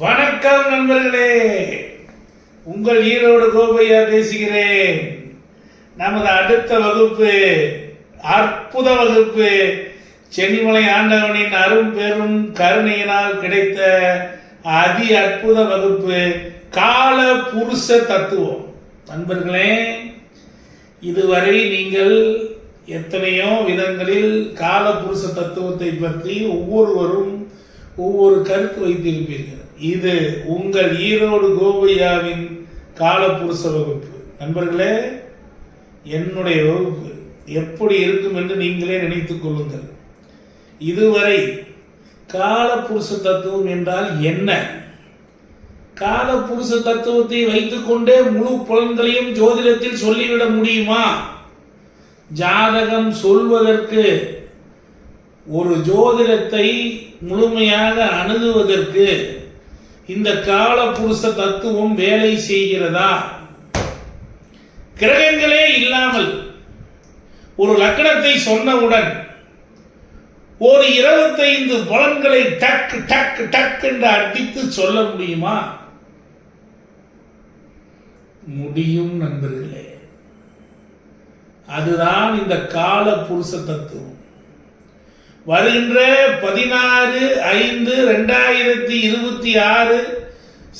வணக்கம் நண்பர்களே, உங்கள் ஈரோடு கோபையா பேசுகிறேன். நமது அடுத்த வகுப்பு அற்புத வகுப்பு. சென்னிமலை ஆண்டவனின் அரும் பெரும் கருணையினால் கிடைத்த அதி அற்புத வகுப்பு கால புருஷ தத்துவம். நண்பர்களே, இதுவரை நீங்கள் எத்தனையோ விதங்களில் கால புருஷ தத்துவத்தை பற்றி ஒவ்வொருவரும் ஒவ்வொரு கருத்து வைத்திருப்பீர்கள். இது உங்கள் ஈரோடு கோபையாவின் காலப்புருஷ வகுப்பு. நண்பர்களே, என்னுடைய வகுப்பு எப்படி இருக்கும் என்று நீங்களே நினைத்துக் கொள்ளுங்கள். இதுவரை காலப்புருஷ தத்துவம் என்றால் என்ன, காலப்புருஷ தத்துவத்தை வைத்துக்கொண்டே முழு பலன்களையும் ஜோதிடத்தில் சொல்லிவிட முடியுமா? ஜாதகம் சொல்வதற்கு, ஒரு ஜோதிடத்தை முழுமையாக அணுகுவதற்கு இந்த கால புருஷ தத்துவம் வேலை செய்கிறதா? கிரகங்களே இல்லாமல் ஒரு லக்னத்தை சொன்னவுடன் ஒரு 25 பலன்களை டக் டக் டக் என்று அடித்து சொல்ல முடியுமா? முடியும் நண்பர்களே. அதுதான் இந்த கால புருஷ தத்துவம். வருகின்ற 16/5/2026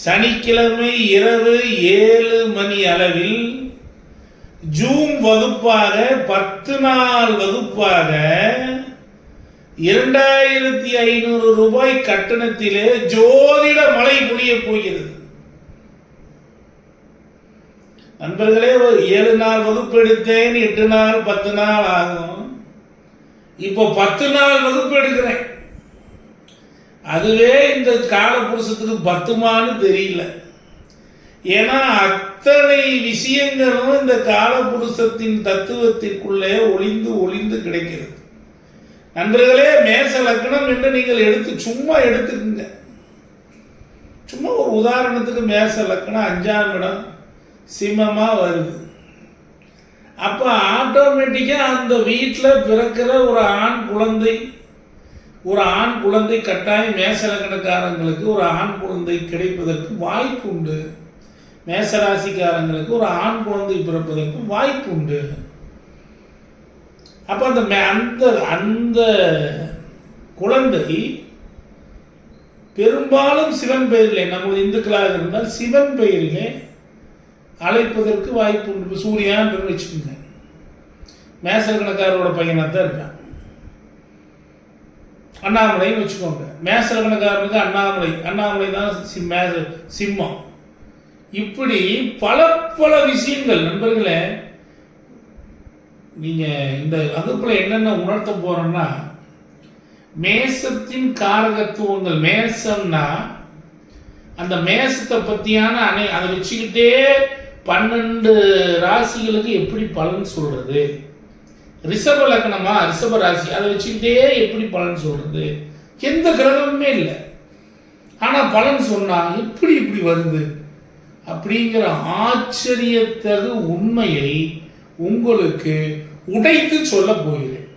சனிக்கிழமை இரவு 7 மணி அளவில் ஜூம் வகுப்பாக 10 நாள் வகுப்பாக 2500 ரூபாய் கட்டணத்திலே ஜோதிட மழை பொழிய போகிறது. நண்பர்களே, 7 நாள் வகுப்பு எடுத்தேன், 8 நாள் 10 நாள் ஆகும். இப்போ 10 நாள் வகுப்பு எடுக்கிறேன். அதுவே இந்த கால புருஷத்துக்கு 10மான்னு தெரியல. ஏன்னா அத்தனை விஷயங்களும் இந்த கால புருஷத்தின் தத்துவத்திற்குள்ளே ஒளிந்து ஒளிந்து கிடைக்கிறது. நண்பர்களே, மேச லக்னம் என்று நீங்கள் சும்மா எடுத்துக்கங்க. சும்மா ஒரு உதாரணத்துக்கு மேச லக்னம் 5ஆம் இடம் சிம்மமா வருது. அப்போ ஆட்டோமேட்டிக்காக அந்த வீட்டில் பிறக்கிற ஒரு ஆண் குழந்தை கட்டாயம் மேசலக்கணக்காரங்களுக்கு ஒரு ஆண் குழந்தை கிடைப்பதற்கு வாய்ப்பு உண்டு. மேசராசிக்காரங்களுக்கு ஒரு ஆண் குழந்தை பிறப்பதற்கு வாய்ப்பு உண்டு. அப்போ அந்த குழந்தை பெரும்பாலும் சிவன் பெயரிலே, நம்ம இந்துக்களாக இருந்தால் சிவன் பெயரிலே அழைப்பதற்கு வாய்ப்பு உண்டு. சூர்யான்னு வச்சுக்கோங்க, மேசலக்கணக்காரோட பையனாக தான் இருக்கான். அண்ணாமலைன்னு வச்சுக்கோங்க, மேசலக்கணக்காரனுக்கு அண்ணாமலை தான் சிம்மம். இப்படி பல பல விஷயங்கள். நண்பர்களே, நீங்க இந்த வகுப்புல என்னென்ன உணர்த்த போறோம்னா, மேசத்தின் காரகத்துவங்கள். மேசம்னா அந்த மேசத்தை பத்தியான அதை வச்சுக்கிட்டே 12 ராசிகளுக்கு எப்படி பலன் சொல்றது? ரிஷப லக்னமா, ரிஷப ராசி, அதை வச்சுக்கிட்டே எப்படி பலன் சொல்றது? எந்த கிரகமுமே இல்லை, ஆனா பலன் சொன்னா எப்படி இப்படி வருது அப்படிங்கிற ஆச்சரியத்தகு உண்மையை உங்களுக்கு உடைத்து சொல்ல போகிறேன்.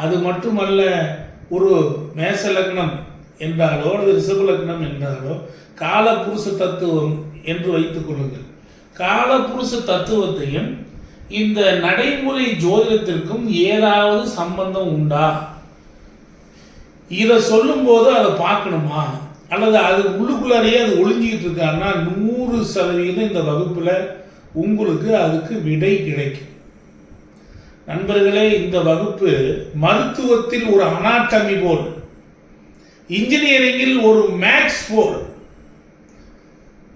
அது மட்டுமல்ல, ஒரு மேச லக்னம் என்றாலோ அல்லது ரிஷப லக்னம் என்றாலோ கால புருஷ தத்துவம் என்று வைத்துக் கொள்ளுங்கள். கால புருஷ தத்துவத்தையும் இந்த நடைமுறை ஜோதிடத்திற்கும் ஏதாவது சம்பந்தம் உண்டா? இதை சொல்லும் போது அதை பார்க்கணுமா, அல்லது அது உள்ளுக்குள்ளாரையே அது ஒளிஞ்சிக்கிட்டு இருக்காருன்னா 100% இந்த வகுப்புல உங்களுக்கு அதுக்கு விடை கிடைக்கும். நண்பர்களே, இந்த வகுப்பு மருத்துவத்தில் ஒரு அனாட்டமி போல், இன்ஜினியரிங்கில் ஒரு மேக்ஸ் போல்,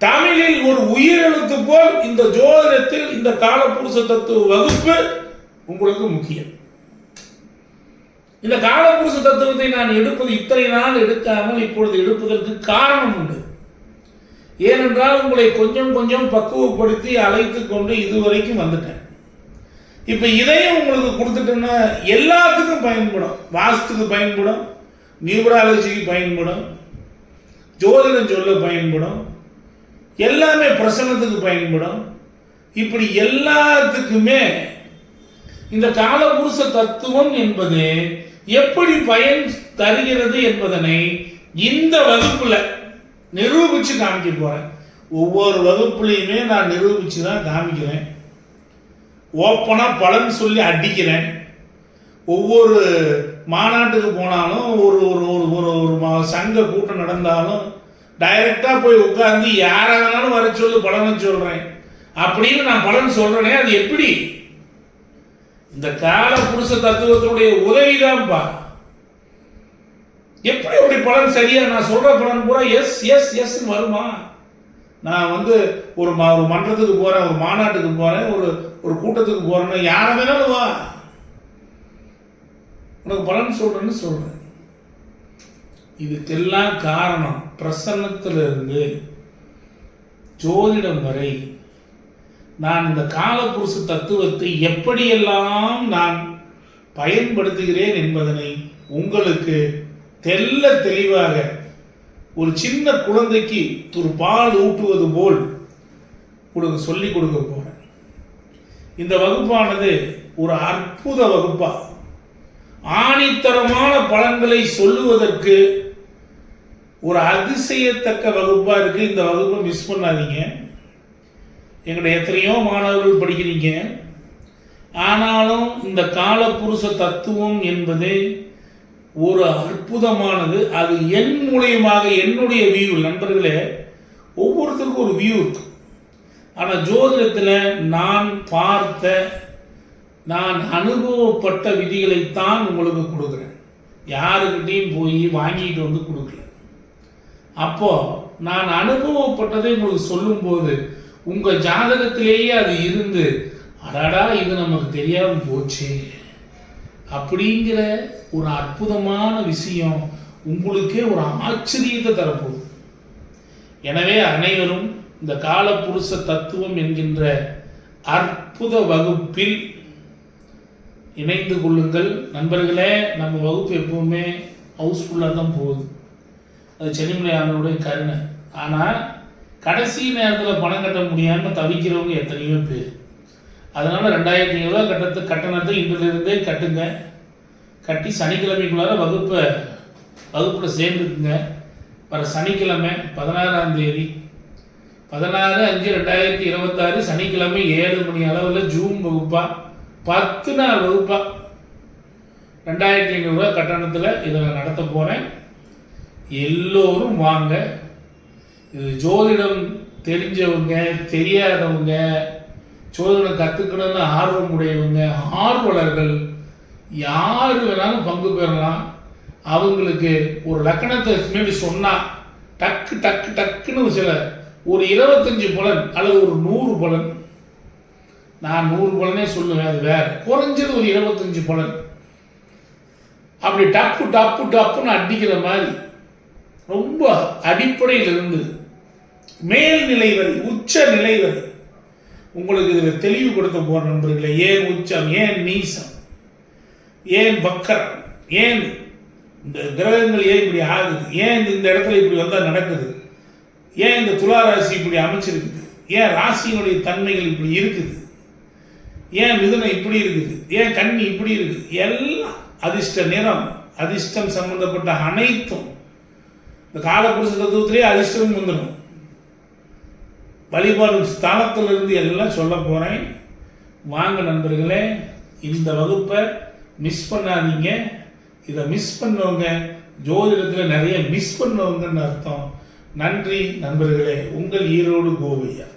தமிழில் ஒரு உயிரெழுத்து போல் இந்த ஜோதிடத்தில் இந்த காலப்புருஷ தத்துவ வகுப்பு உங்களுக்கு முக்கியம். இந்த காலப்புருஷ தத்துவத்தை நான் எடுப்பது இத்தனை நாள் எடுக்காமல் இப்பொழுது எடுப்பதற்கு காரணம் உண்டு. ஏனென்றால் உங்களை கொஞ்சம் கொஞ்சம் பக்குவப்படுத்தி அழைத்து கொண்டு இதுவரைக்கும் வந்துட்டேன். இப்ப இதையும் உங்களுக்கு கொடுத்துட்டேன்னா எல்லாத்துக்கும் பயன்படும். வாஸ்துக்கு பயன்படும், நியூமராலஜிக்கு பயன்படும், ஜோதிடம் சொல்ல பயன்படும், எல்லாமே பிரசனத்துக்கு பயன்படும். இப்படி எல்லாத்துக்குமே இந்த காலபுருஷ தத்துவம் என்பது எப்படி பயன் தருகிறது என்பதனை இந்த வகுப்புல நிரூபிச்சு காமிக்க போறேன். ஒவ்வொரு வகுப்புலையுமே நான் நிரூபிச்சு தான் காமிக்கிறேன். ஓப்பனா பலன் சொல்லி அடிக்கிறேன். ஒவ்வொரு மாநாட்டுக்கு போனாலும் ஒரு ஒரு ஒரு ஒரு சங்க கூட்டம் நடந்தாலும் டைரக்டா போய் உட்கார்ந்து யாரை வேணாலும் வர சொல்லு பலனை சொல்றேன் அப்படின்னு நான் பலன் சொல்றேனே, அது எப்படி? இந்த கால புருஷ தத்துவத்தினுடைய உதவிதான்பா. எப்படி அப்படி பலன் சரியா நான் சொல்ற பலன் பூரா எஸ் எஸ் எஸ் வருமா? நான் ஒரு மன்றத்துக்கு போறேன், ஒரு மாநாட்டுக்கு போறேன், ஒரு கூட்டத்துக்கு போறேன்னா யார வேணாலும் வா, உனக்கு பலன் சொல்றேன்னு சொல்றேன். இதுக்கெல்லாம் காரணம் பிரசன்னத்திலிருந்து ஜோதிடம் வரை நான் இந்த காலபுருஷ தத்துவத்தை எப்படியெல்லாம் நான் பயன்படுத்துகிறேன் என்பதனை உங்களுக்கு தெல்ல தெளிவாக ஒரு சின்ன குழந்தைக்கு ஒரு பால் ஊட்டுவது போல் உங்களுக்கு சொல்லிக் கொடுக்க போறேன். இந்த வகுப்பானது ஒரு அற்புத வகுப்பா, ஆணித்தரமான பலன்களை சொல்லுவதற்கு ஒரு அதிசயத்தக்க வகுப்பா இருக்கு. இந்த வகுப்பை மிஸ் பண்ணாதீங்க. எங்களுடைய எத்தனையோ மாணவர்கள் படிக்கிறீங்க. ஆனாலும் இந்த காலபுருஷ தத்துவம் என்பது ஒரு அற்புதமானது. அது என் மூலியமாக என்னுடைய வியூ, நண்பர்களே, ஒவ்வொருத்தருக்கும் ஒரு வியூ இருக்கு. ஆனால் ஜோதிடத்தில் நான் பார்த்த, நான் அனுபவப்பட்ட விதிகளைத்தான் உங்களுக்கு கொடுக்குறேன். யாருக்கிட்டையும் போய் வாங்கிட்டு வந்து கொடுக்கல. அப்போ நான் அனுபவப்பட்டதை உங்களுக்கு சொல்லும்போது உங்கள் ஜாதகத்திலேயே அது இருந்து அடாடா இது நமக்கு தெரியாமல் போச்சு அப்படிங்கிற ஒரு அற்புதமான விஷயம் உங்களுக்கே ஒரு ஆச்சரியத்தை தரப்போகுது. எனவே அனைவரும் இந்த காலபுருஷ தத்துவம் என்கின்ற அற்புத வகுப்பில் இணைந்து கொள்ளுங்கள். நண்பர்களே, நம்ம வகுப்பு எப்பவுமே ஹவுஸ்ஃபுல்லாக தான் போகுது. அது சென்னிமலையானோடைய கருணை. ஆனால் கடைசி நேரத்தில் பணம் கட்ட முடியாமல் தவிக்கிறவங்க எத்தனையோ பேர். அதனால் 2500 கட்டணத்தை இன்றிலிருந்தே கட்டுங்க. கட்டி சனிக்கிழமைக்குள்ளார வகுப்பில் சேர்ந்துக்குங்க. வர சனிக்கிழமை 16ஆம் தேதி 16/5/2026 சனிக்கிழமை 7 மணி அளவில் ஜூம் வகுப்பா, 10 நாள் வகுப்பா 2500 கட்டணத்தில் இதை நடத்த போகிறேன். எல்லோரும் வாங்க. இது ஜோதிடம் தெரிஞ்சவங்க, தெரியாதவங்க, ஜோதிடம் கற்றுக்கணும்னு ஆர்வம் உடையவங்க, ஆர்வலர்கள் யார் வேணாலும் பங்கு பெறலாம். அவங்களுக்கு ஒரு லக்கணத்தை முன்னாடி சொன்னால் டக்கு டக்கு டக்குன்னு சில ஒரு 25 பலன் அல்லது ஒரு 100 பலன், நான் 100 பலனே சொல்லுவேன், அது வேற. குறைஞ்சது ஒரு 25 பலன் அப்படி டப்பு டப்பு டப்புன்னு அடிக்கிற மாதிரி ரொம்ப அடிப்படையிலிருந்து மேல்நிலை வரை, உச்ச நிலை வரை உங்களுக்கு இதில் தெளிவுபடுத்த போற நண்பர்களே. ஏன் உச்சம், ஏன் நீசம், ஏன் வக்கரம், ஏன் இந்த கிரகங்கள் ஏன் இப்படி ஆகுது, ஏன் இந்த இடத்துல இப்படி வந்தால் நடக்குது, ஏன் இந்த துளாராசி இப்படி அமைச்சிருக்குது, ஏன் ராசியினுடைய தன்மைகள் இப்படி இருக்குது, ஏன் மிதுனம் இப்படி இருக்குது, ஏன் கன்னி இப்படி இருக்குது, எல்லாம் அதிர்ஷ்ட நிறம், அதிர்ஷ்டம் சம்பந்தப்பட்ட அனைத்தும் இந்த காலபுருஷ தத்துவத்திலே அதிர்ஷ்டம் வந்துடும். வழிபாடும் ஸ்தானத்திலிருந்து எல்லாம் சொல்ல போகிறேன். வாங்க நண்பர்களே, இந்த வகுப்பை மிஸ் பண்ணாதீங்க. இதை மிஸ் பண்ணவங்க ஜோதிடத்தில் நிறைய மிஸ் பண்ணவங்கன்னு அர்த்தம். நன்றி நண்பர்களே. உங்கள் ஈரோடு கோவையா.